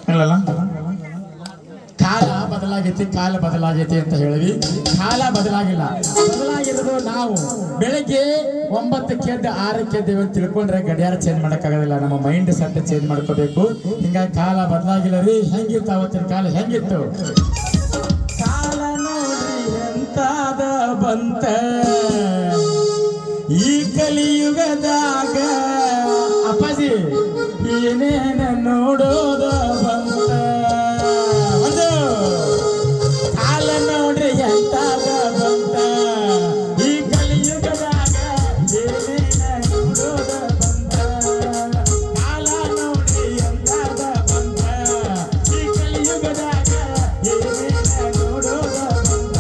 ಹೇಳಲ್ಲ ಕಾಲ ಬದಲಾಗೈತಿ ಅಂತ ಹೇಳಿವಿ. ಕಾಲ ಬದಲಾಗಿಲ್ಲ, ಬದಲಾಗಿರೋದು ನಾವು. ಬೆಳಗ್ಗೆ 9ಕ್ಕೆ ಎದ್ದು 6ಕ್ಕೆ ಎದ್ದೇವೆ ಅಂತ ತಿಳ್ಕೊಂಡ್ರೆ ಗಡಿಯಾರ ಚೇಂಜ್ ಮಾಡೋಕ್ಕಾಗೋದಿಲ್ಲ. ನಮ್ಮ ಮೈಂಡ್ ಸೆಟ್ ಚೇಂಜ್ ಮಾಡ್ಕೋಬೇಕು. ಹಿಂಗಾಗಿ ಕಾಲ ಬದಲಾಗಿಲ್ಲ ರೀ. ಹೆಂಗಿತ್ತು ಅವತ್ತಿನ ಕಾಲ? ಹೆಂಗಿತ್ತು ಕಾಲ ನೋಡ್ರಿ ಎಂತಾದ ಬಂತ ಈ ಕಲಿಯುಗದಾಗ. ಅಪ್ಪಾಜಿ ಏನೇನ ನೋಡೋದ ಬಂತ. ಕಾಲ ನೋಡ್ರಿ ಎಂತಾದ ಬಂತ ಈ ಕಲಿಯುಗದಾಗ. ಏನೇನ ನೋಡೋದ ಬಂತ. ಕಾಲ ನೋಡ್ರಿ ಎಂತಾದ ಬಂತ ಈ ಕಲಿಯುಗದಾಗ. ಏನೇನ ನೋಡೋದ ಬಂತ.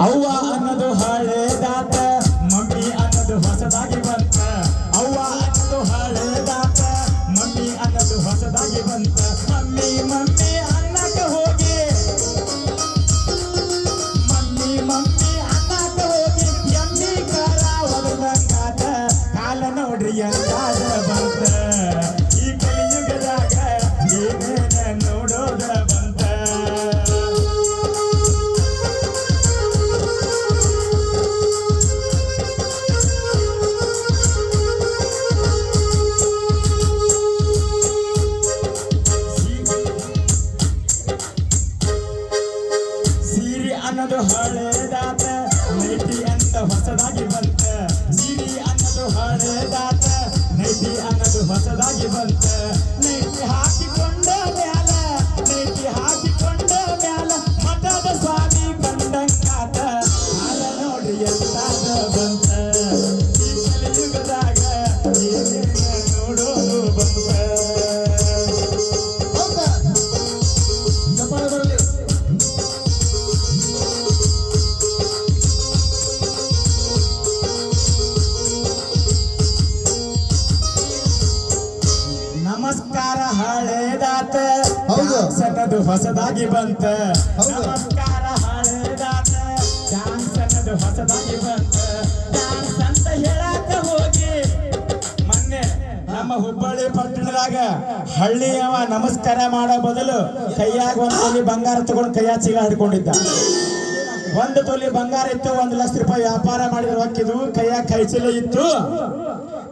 ಅವ್ವ ಅನ್ನೋದು ಹಳೇದಾತ, ಮಮ್ಮಿ ಅನ್ನೋದು ಹೊಸದಾಗಿ ಬಂತ. ಅವ್ವ ಅನ್ನೋದು ಹಳೇದಾತ, ಮಮ್ಮಿ ಅನ್ನೋದು ಹೊಸದಾಗಿ ಬಂತ. ಮಮ್ಮಿ ಮಮ್ಮಿ ಅನ್ನಕ್ಕೆ ಹೋಗಿ, ಮಮ್ಮಿ ಮಮ್ಮಿ ಅನ್ನಕ್ಕೆ ಹೋಗಿ ಎಮ್ಮಿ ಖಾರ ಒದದಂಗಾತ. ಕಾಲ ನೋಡ್ರಿ ಎಂತಾದ ಬಂತ ಈ ಕಲಿಯುಗದಾಗ. ಏನೇನ ನೋಡೋದ ಬಂತ. ಸೀರೆ ಅನ್ನೋದು ಹಳೇದಾತ, ನೈಟಿ ಅಂತ ಹೊಸದಾಗಿ ಬಂತ. ಸೀರೆ ಅನ್ನೋದು ಹಳೇದಾತ, ನೈಟಿ ಅನ್ನೋದು ಹೊಸದಾಗಿ ಬಂತ. ನೈಟಿ ಹಾಕಿಕೊಂಡ ಮ್ಯಾಲ, ನೈಟಿ ಹಾಕಿಕೊಂಡ ಮ್ಯಾಲ ಮಠದ ಸ್ವಾಮಿ ಕಂಡಂಗಾತ. ಕಾಲ ನೋಡ್ರಿ ಎಂತಾದ ಬಂತ ಈ ಕಲಿಯುಗದಾಗ. ಏನೇನ ನೋಡೋದು ಬಂತ. ನಮಸ್ಕಾರ ಹಳೇದಾತ, ಡ್ಯಾನ್ಸ್ ಅನ್ನೋದು ಹೊಸದಾಗಿ ಬಂತ. ನಮಸ್ಕಾರ ಹಳೇದಾತ, ಡ್ಯಾನ್ಸ್ ಅನ್ನೋದು ಹೊಸದಾಗಿ ಬಂತ. ಡ್ಯಾನ್ಸ್ ಅಂತ ಹೇಳಾಕ ಹೋಗಿ ಮೊನ್ನೆ ನಮ್ಮ ಹುಬ್ಬಳ್ಳಿ ಪಟ್ಟಣದಾಗ ಹಳ್ಳಿಯವ ನಮಸ್ಕಾರ ಮಾಡೋ ಬದಲು ಕೈಯಾಗ 1 ತೊಲಿ ಬಂಗಾರ ತಗೊಂಡು ಕೈಯಾಗ ಚೀಲ ಹಿಡ್ಕೊಂಡಿದ್ದ. 1 ತೊಲಿ ಬಂಗಾರ ಇತ್ತು, 1 ಲಕ್ಷ ರೂಪಾಯಿ ವ್ಯಾಪಾರ ಮಾಡಿದ ರೊಕ್ಕಿದ್ವು, ಕೈಯಾಗ ಕೈ ಚೀಲ ಇತ್ತು.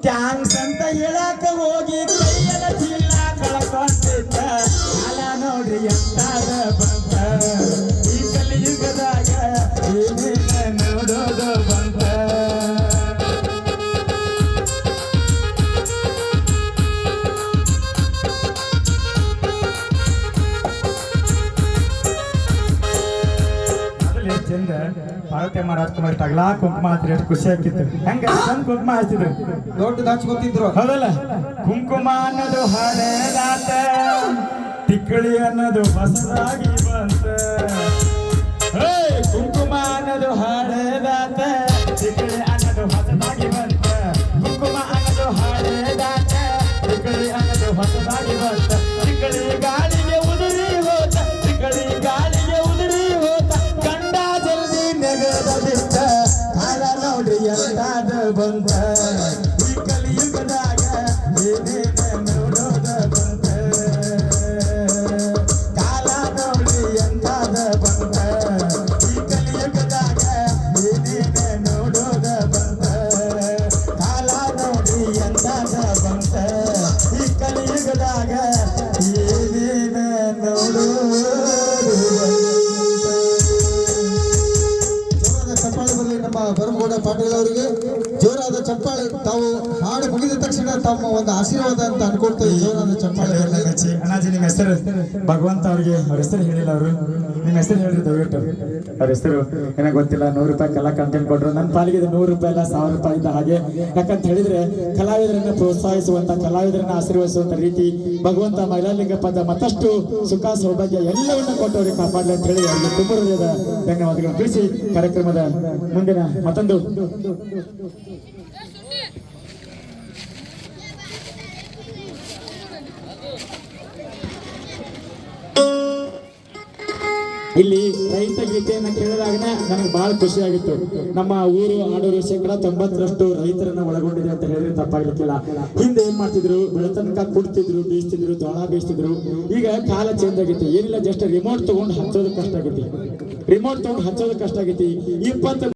ಥ್ಯಾಂಕ್ಸ್ ಅಂತ ಹೇಳಾಕ ಹೋಗಿ ಕೈಯಲ್ಲ ಚೀಲ ಕಳ್ಕೊಂಡಿದ್ದ. ಕಾಲ ನೋಡ್ರಿ ಎಂತಾದ ಬಂತ ಈ ಕಲಿಯುಗದಾಗ. ಏನೇನ ನೋಡೋದ ಬಂತ. ಚಂದ ಪಾರ್ವತಮ್ಮ ರಾಜ್ಕುಮಾರ್ ತಗಲಾ ಕುಂಕುಮ ಹಚ್ಚಿದ್ರೆ ಎಷ್ಟು ಖುಷಿ ಆಗ್ತಿತ್ತು. ಹೆಂಗ ಚಂದ ಕುಂಕುಮ ಹಚ್ಚಿದ್ರು, ದೊಡ್ಡದು ಹಚ್ಕೊತಿದ್ರು. ಹೌದಲ್ಲ? ಕುಂಕುಮ ಅನ್ನೋದು ಹಳೇದಾತ, ತಿಕ್ಕಳಿ ಅನ್ನೋದು ಹೊಸದಾಗಿ ಬಂತ. ಕುಂಕುಮ ಅನ್ನೋದು ಹಳೇದಾತ, ತಿಕ್ಕಳಿ ಅನ್ನೋದು ಹೊಸದಾಗಿ ಬಂತ. ಕುಂಕುಮ ಅನ್ನೋದು ಹಳೇದಾತ, ತಿಕ್ಕಳಿ ಅನ್ನೋದು ಹೊಸದಾಗಿ ಬಂತ. ತಿಕ್ಕಳಿ ಗಾಳಿಗೆ ಉದುರಿ ಹೋತ, ತಿಕ್ಕಳಿ ಗಾಳಿಗೆ ಉದುರಿ ಹೋತ. ಗಂಡ ಜಲ್ದಿ ನೆಗದ ಬಿಟ್ಟ. ಕಾಲ ನೋಡ್ರಿ ಎಂತಾದ ಬಂತ ಈ ಕಲಿಯುಗದಾಗ. ಏನೇನ ನೋಡೋದ ಬಂತ. ಕಾಲ ನೋಡ್ರಿ ಎಂತಾದ ಬಂತ ಈ ಕಲಿಯುಗದಾಗ. ಏನೇನ ನೋಡೋದ ಬಂತ. ಕಾಲ ನೋಡ್ರಿ ಎಂತಾದ ಬಂತ ಈ ಕಲಿಯುಗದಾಗ. ಏನೇನ ನೋಡೋದು ಚಪ್ಪಾಳೆ ಬರಲಿ ನಮ್ಮ ಬರಮಗೌಡ ಪಾಟೀಲ್ ಅವರಿಗೆ. ಜೋರಾದ ಚಪ್ಪಾಳೆ. ತಾವು ಹಾಡು ಮುಗಿದ ತಕ್ಷಣ ತಮ್ಮ ಒಂದು ಆಶೀರ್ವಾದ ಅಂತ ಅನ್ಕೊಳ್ತೇವೆ. ಜೋರಾದ ಚಪ್ಪಾಳೆ ಬರಲಿ. ಅಣ್ಣಾಜಿ ನಿಮ್ಮ ಹೆಸರು ಭಗವಂತ ಅವ್ರಿಗೆ ಅವ್ರ ಹೆಸರು ಹೇಳಿಲ್ಲ. ಅವರು ನಿಮ್ಮ ಹೆಸರು ಹೇಳಿದ್ರು ದಯವಿಟ್ಟು. ಅವ್ರ ಹೆಸರು ಏನೋ ಗೊತ್ತಿಲ್ಲ. 100 ರೂಪಾಯಿ ಕಲಾ ಕಂಟೆಂಟ್ ಕೊಟ್ಟರು. ನನ್ನ ಪಾಲಿಗೆ 100 ರೂಪಾಯಿ ಅಲ್ಲ, 1000 ರೂಪಾಯಿ ಇದ್ದ ಹಾಗೆ. ಯಾಕಂತ ಹೇಳಿದ್ರೆ ಕಲಾವಿದರನ್ನ ಪ್ರೋತ್ಸಾಹಿಸುವಂತ, ಕಲಾವಿದರನ್ನ ಆಶೀರ್ವದಿಸುವಂತ ರೀತಿ ಭಗವಂತ ಮೈಲಾಲಿಂಗ ಪದ ಮತ್ತಷ್ಟು ಸುಖ ಸೌಭಾಗ್ಯ ಎಲ್ಲವನ್ನ ಕೊಟ್ಟವ್ರಿಗೆ ಕಾಪಾಡಲಿ ಅಂತ ಹೇಳಿ ಅವರಿಗೆ ತುಂಬ ಹೃದಯದ ಧನ್ಯವಾದಗಳು ತಿಳಿಸಿ ಕಾರ್ಯಕ್ರಮದ ಮುಂದಿನ ಮತ್ತೊಂದು ಇಲ್ಲಿ ರೈತ ಗೀತೆಯನ್ನ ಕೇಳಿದಾಗ ನನಗೆ ಬಹಳ ಖುಷಿ ಆಗಿತ್ತು. ನಮ್ಮ ಊರು ಆಡೂರು 90% ರೈತರನ್ನ ಒಳಗೊಂಡಿದೆ ಅಂತ ಹೇಳಿದ್ರೆ ತಪ್ಪಾಗ್ಲಿಕ್ಕಿಲ್ಲ. ಹಿಂದೆ ಏನ್ ಮಾಡ್ತಿದ್ರು, ಬೆಳತನಕ ಕುಡ್ತಿದ್ರು, ಬೀಸ್ತಿದ್ರು, ಜೋಳ ಬೀಸ್ತಿದ್ರು. ಈಗ ಕಾಲ ಚೇಂಜ್ ಆಗೈತಿ. ಏನಿಲ್ಲ, ಜಸ್ಟ್ ರಿಮೋಟ್ ತಗೊಂಡು ಹಚ್ಚೋದು ಕಷ್ಟ ಆಗೈತಿ. 20